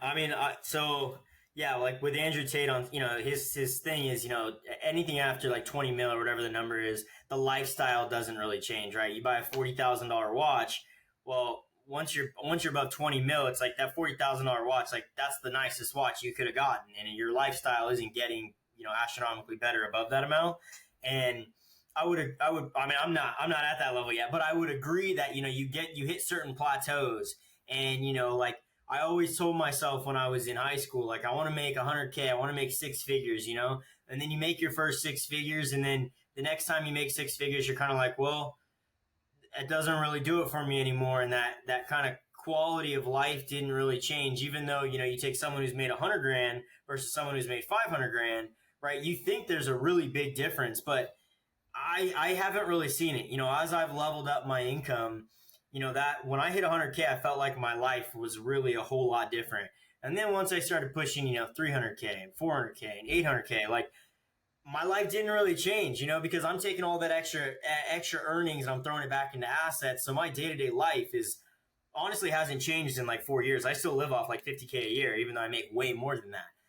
I mean, so yeah, like with Andrew Tate on, his thing is, anything after like 20 mil or whatever the number is, the lifestyle doesn't really change, right? You buy a $40,000 watch. Well, once you're above 20 mil, it's like that $40,000 watch, like that's the nicest watch you could have gotten, and your lifestyle isn't getting, astronomically better above that amount. And I mean, I'm not at that level yet, but I would agree that, you hit certain plateaus, and, like, I always told myself when I was in high school, like, I want to make 100K, I want to make six figures, and then you make your first six figures, and then the next time you make six figures, you're kind of like, well, it doesn't really do it for me anymore, and that kind of quality of life didn't really change, even though, you take someone who's made 100 grand versus someone who's made 500 grand, right? You think there's a really big difference, but I haven't really seen it. As I've leveled up my income, that when I hit 100K, I felt like my life was really a whole lot different. And then once I started pushing, 300K and 400K and 800K, like, my life didn't really change, because I'm taking all that extra earnings and I'm throwing it back into assets. So my day to day life is honestly hasn't changed in like 4 years. I still live off like 50K a year, even though I make way more than that.